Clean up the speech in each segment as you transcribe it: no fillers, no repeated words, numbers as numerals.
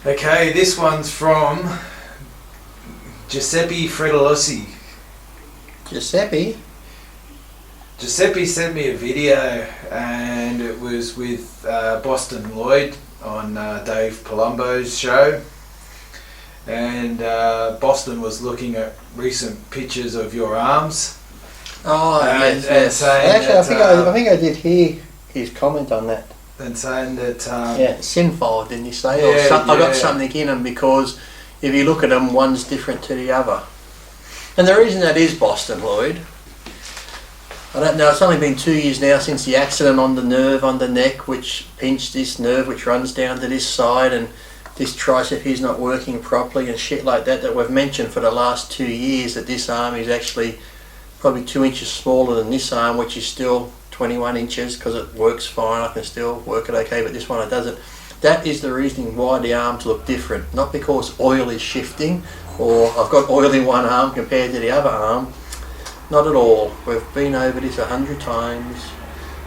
Okay, this one's from Giuseppe Fredolossi. Giuseppe? Giuseppe sent me a video, and it was with Boston Lloyd on Dave Palumbo's show. And Boston was looking at recent pictures of your arms. Oh, and yes. Actually, I think I did hear his comment on that. And saying that... SYNTHOL, didn't you say? Yeah, I got something in them because if you look at them, one's different to the other. And the reason that is Boston Lloyd, I don't know, it's only been 2 years now since the accident on the nerve on the neck, which pinched this nerve which runs down to this side, and this tricep is not working properly and shit like that we've mentioned for the last 2 years, that this arm is actually probably 2 inches smaller than this arm, which is still 21 inches because it works fine. I can still work it okay, but this one it doesn't. That is the reason why the arms look different, not because oil is shifting or I've got oil in one arm compared to the other arm. Not at all. We've been over this 100 times.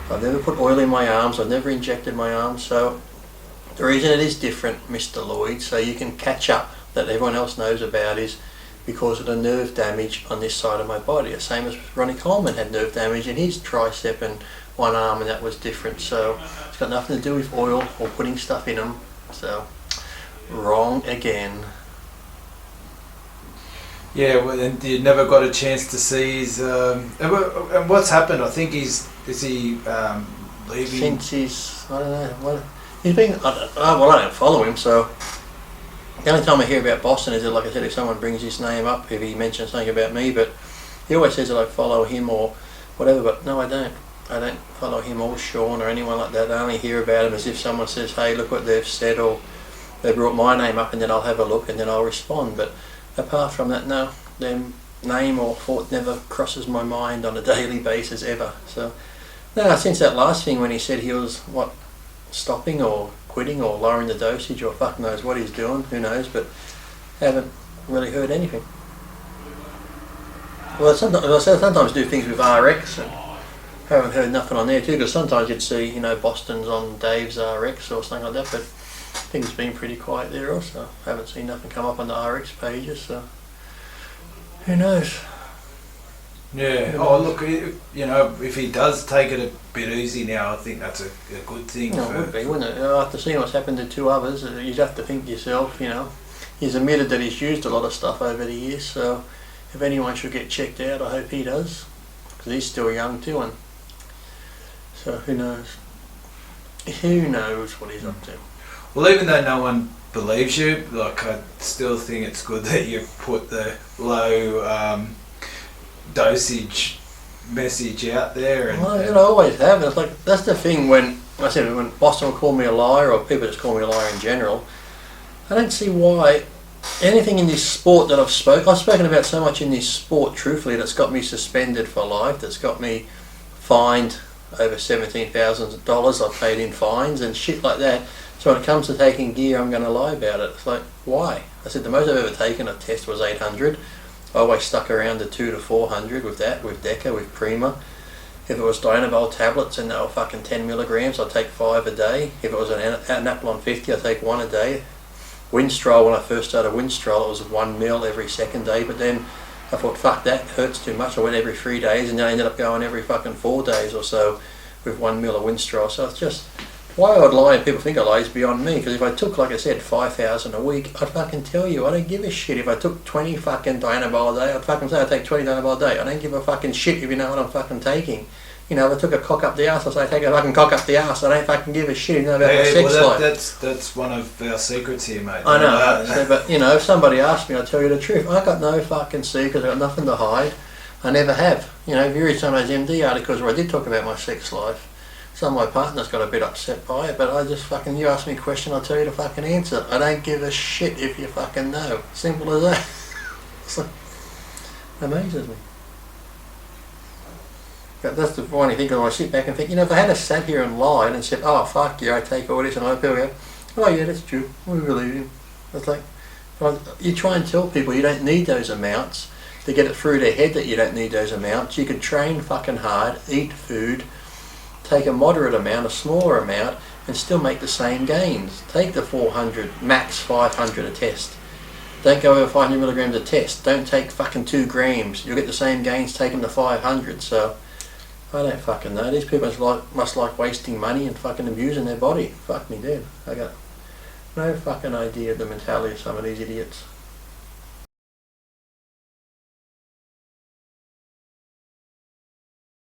I've never put oil in my arms, I've never injected my arms, so the reason it is different, Mr. Lloyd, so you can catch up that everyone else knows about, is because of the nerve damage on this side of my body. The same as Ronnie Coleman had nerve damage in his tricep and one arm, and that was different. So it's got nothing to do with oil or putting stuff in them. So wrong again. Yeah, well, and you never got a chance to see his... and what's happened? I think is he leaving? Since he's, I don't know, what, he's been, I don't follow him, so the only time I hear about Boston is that, like I said, if someone brings his name up, if he mentions something about me, but he always says that I follow him or whatever, but no, I don't. I don't follow him or Sean or anyone like that. I only hear about him as if someone says, hey, look what they've said, or they brought my name up, and then I'll have a look and then I'll respond. But apart from that, no, their name or thought never crosses my mind on a daily basis ever. So no, since that last thing when he said he was, what, stopping or quitting or lowering the dosage or fuck knows what he's doing, who knows, but haven't really heard anything. Well, sometimes do things with RX and haven't heard nothing on there too, because sometimes you'd see, you know, Boston's on Dave's RX or something like that, but I think it's been pretty quiet there also. Haven't seen nothing come up on the RX pages, so who knows. Yeah. Oh, look, you know, if he does take it a bit easy now, I think that's a good thing. No, it would be, wouldn't it? After seeing what's happened to two others, you'd have to think to yourself, you know, he's admitted that he's used a lot of stuff over the years, so if anyone should get checked out, I hope he does, because he's still young too, and so who knows? Who knows what he's up to? Well, even though no one believes you, like, I still think it's good that you put the low dosage message out there. And, well, I always have. It's like, that's the thing when I said, when Boston will call me a liar, or people just call me a liar in general, I don't see why anything in this sport that I've spoken about so much in this sport, truthfully, that's got me suspended for life, that's got me fined over $17,000 I've paid in fines and shit like that. So when it comes to taking gear, I'm going to lie about it. It's like, why? I said the most I've ever taken a test was 800. I always stuck around the 200 to 400 with that, with Deca, with Prima. If it was Dynabol tablets and they were fucking 10 milligrams, I'd take 5 a day. If it was an Anaplon 50, I'd take 1 a day. Winstrol, when I first started Winstrol, it was 1 mil every second day, but then I thought, fuck that, hurts too much. I went every 3 days, and then I ended up going every fucking 4 days or so with 1 mil of Winstrol. So it's just, why I would lie and people think I lie is beyond me, because if I took, like I said, 5,000 a week, I'd fucking tell you, I don't give a shit. If I took 20 fucking Dynabol a day, I'd fucking say I take 20 Dynabol a day. I don't give a fucking shit if you know what I'm fucking taking. You know, if I took a cock up the arse, I'd say I take a fucking cock up the arse. I don't fucking give a shit, you know, about my sex life. That's one of our secrets here, mate. I know, so, but you know, if somebody asked me, I'd tell you the truth. I got no fucking secrets, I got nothing to hide. I never have. You know, if you read some of those MD articles where I did talk about my sex life, some of my partners got a bit upset by it, but I just fucking, you ask me a question, I'll tell you the fucking answer. I don't give a shit if you fucking know. Simple as that. It's like, amazes me. But that's the funny thing, I sit back and think, you know, if I had sat here and lied and said, oh fuck yeah, I take all this, and I people go, oh yeah, that's true, we believe you. It's like, you try and tell people you don't need those amounts to get it through their head that you don't need those amounts. You could train fucking hard, eat food, take a moderate amount, a smaller amount, and still make the same gains. Take the 400, max 500 a test. Don't go over 500 milligrams a test. Don't take fucking 2 grams. You'll get the same gains taking the 500. So I don't fucking know. These people must like wasting money and fucking abusing their body. Fuck me dead. I got no fucking idea of the mentality of some of these idiots.